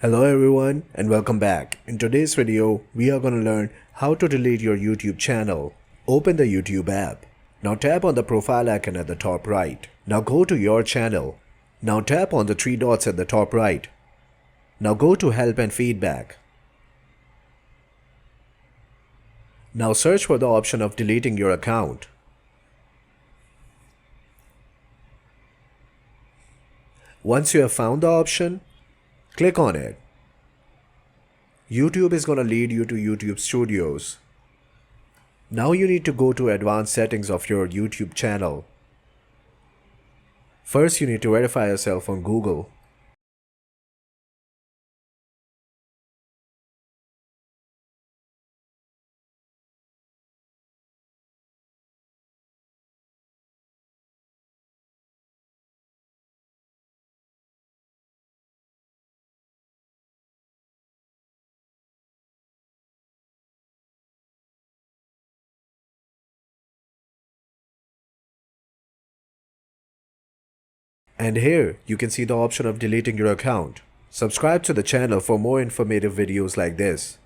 Hello everyone and welcome back. In today's video, we are going to learn how to delete your YouTube channel. Open the YouTube app. Now tap on the profile icon at the top right. Now go to your channel. Now tap on the three dots at the top right. Now go to help and feedback. Now search for the option of deleting your account. Once you have found the option, click on it. YouTube is going to lead you to YouTube Studios. Now you need to go to advanced settings of your YouTube channel. First you need to verify yourself on Google. And here you can see the option of deleting your account. Subscribe to the channel for more informative videos like this.